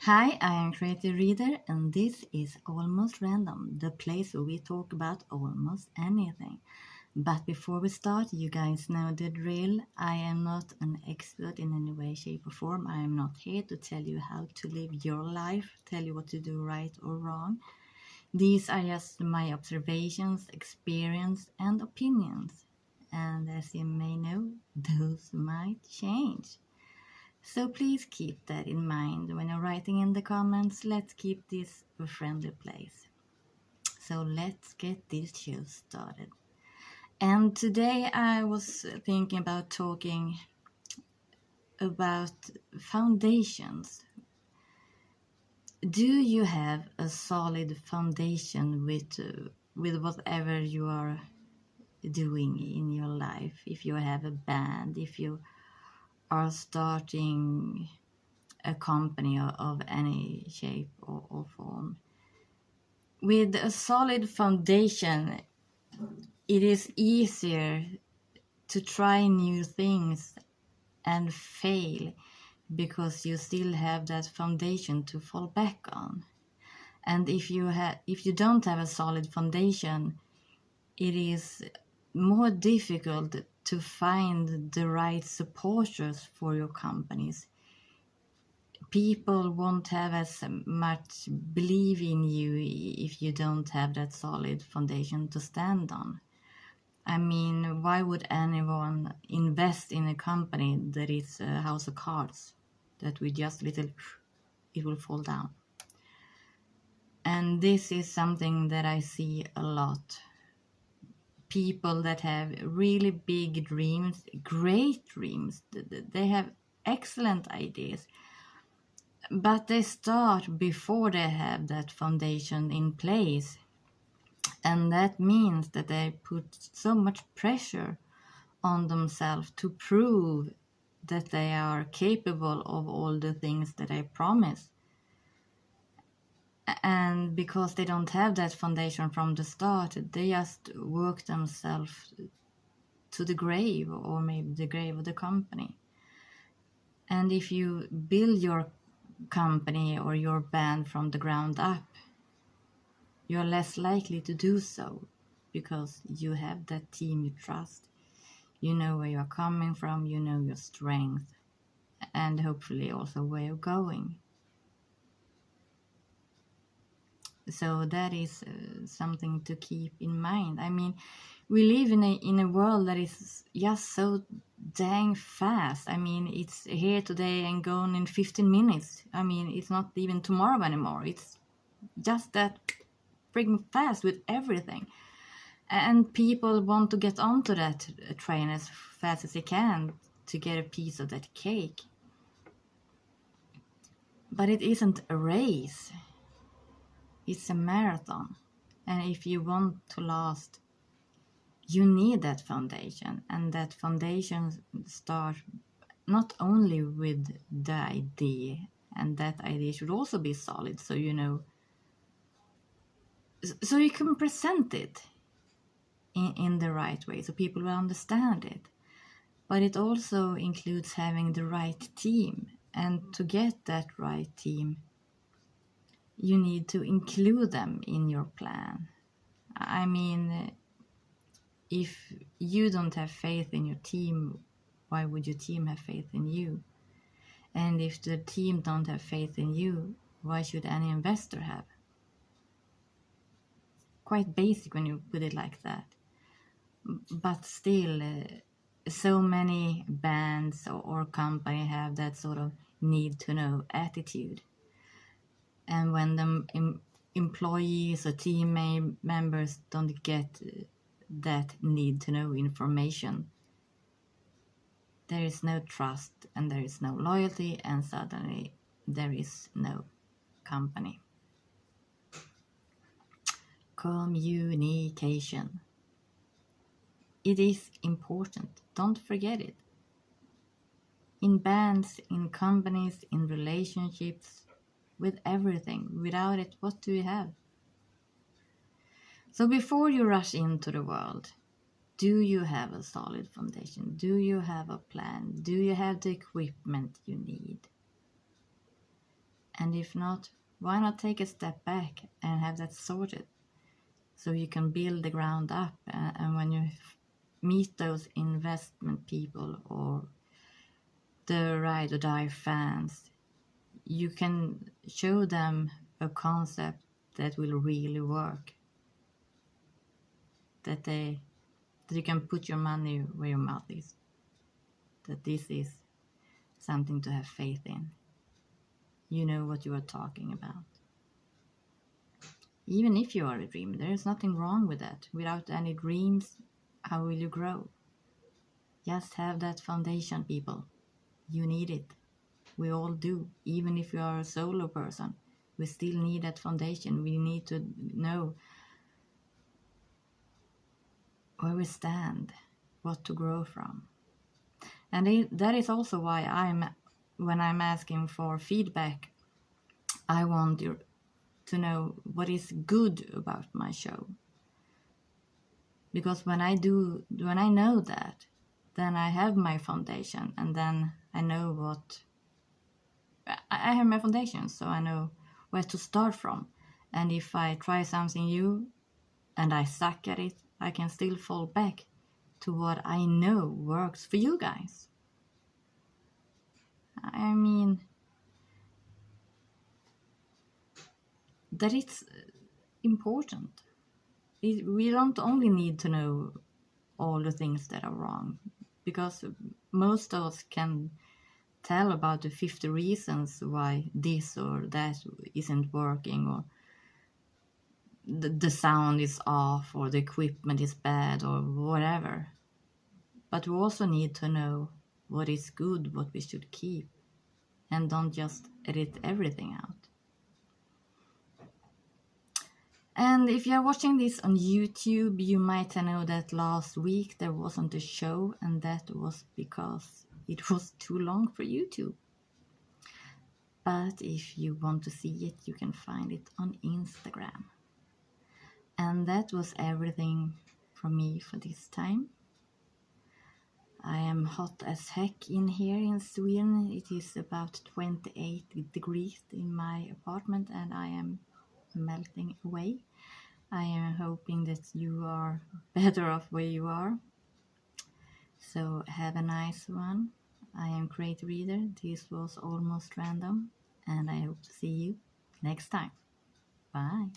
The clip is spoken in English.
Hi, I am Creative Reader, and this is Almost Random, the place where we talk about almost anything. But before we start, you guys know the drill. I am not an expert in any way, shape, or form. I am not here to tell you how to live your life, tell you what to do right or wrong. These are just my observations, experience, and opinions. And as you may know, those might change. So please keep that in mind when you're writing in the comments. Let's keep this a friendly place. So let's get this show started. And today I was thinking about talking about foundations. Do you have a solid foundation with whatever you are doing in your life? If you have a band, if you are starting a company of any shape or form. With a solid foundation, it is easier to try new things and fail because you still have that foundation to fall back on. And if you don't have a solid foundation, it is more difficult to find the right supporters for your companies. People won't have as much believe in you if you don't have that solid foundation to stand on. I mean, why would anyone invest in a company that is a house of cards that with just little it will fall down? And this is something that I see a lot. People that have really big dreams, great dreams, they have excellent ideas, but they start before they have that foundation in place. And that means that they put so much pressure on themselves to prove that they are capable of all the things that they promise. And because they don't have that foundation from the start, they just work themselves to the grave, or maybe the grave of the company. And if you build your company or your band from the ground up, you're less likely to do so because you have that team you trust. You know where you're coming from, you know your strength, and hopefully also where you're going. So that is something to keep in mind. I mean, we live in a world that is just so dang fast. I mean, it's here today and gone in 15 minutes. I mean, it's not even tomorrow anymore. It's just that freaking fast with everything. And people want to get onto that train as fast as they can to get a piece of that cake. But it isn't a race. It's a marathon. And if you want to last, you need that foundation. And that foundation starts not only with the idea, and that idea should also be solid, so you know, so you can present it in the right way so people will understand it. But it also includes having the right team. And to get that right team, you need to include them in your plan. I mean, if you don't have faith in your team, why would your team have faith in you? And if the team don't have faith in you, why should any investor have? Quite basic when you put it like that. But still, so many bands or company have that sort of need to know attitude. And when the employees or team members don't get that need to know information, there is no trust and there is no loyalty, and suddenly there is no company. Communication. It is important. Don't forget it. In bands, in companies, in relationships, with everything. Without it, what do you have? So before you rush into the world, do you have a solid foundation? Do you have a plan? Do you have the equipment you need? And if not, why not take a step back and have that sorted so you can build the ground up, and when you meet those investment people or the ride or die fans, you can show them a concept that will really work, that you can put your money where your mouth is, that this is something to have faith in. You know what you are talking about. Even if you are a dreamer, there is nothing wrong with that. Without any dreams, how will you grow? Just have that foundation, people. You need it. We all do. Even if you are a solo person, we still need that foundation. We need to know where we stand, what to grow from. And that is also why when I'm asking for feedback, I want you to know what is good about my show. Because when I know that, then I have my foundation, and then I know I have my foundation, so I know where to start from. And if I try something new and I suck at it, I can still fall back to what I know works for you guys. I mean, that it's important. We don't only need to know all the things that are wrong, because most of us can tell about the 50 reasons why this or that isn't working, or the sound is off, or the equipment is bad, or whatever. But we also need to know what is good, what we should keep, and don't just edit everything out. And if you're watching this on YouTube, you might know that last week there wasn't a show, and that was because it was too long for YouTube. But if you want to see it, you can find it on Instagram. And that was everything from me for this time. I am hot as heck in here in Sweden. It is about 28 degrees in my apartment, and I am melting away. I am hoping that you are better off where you are. So have a nice one. I am Create Reader. This was Almost Random, and I hope to see you next time. Bye.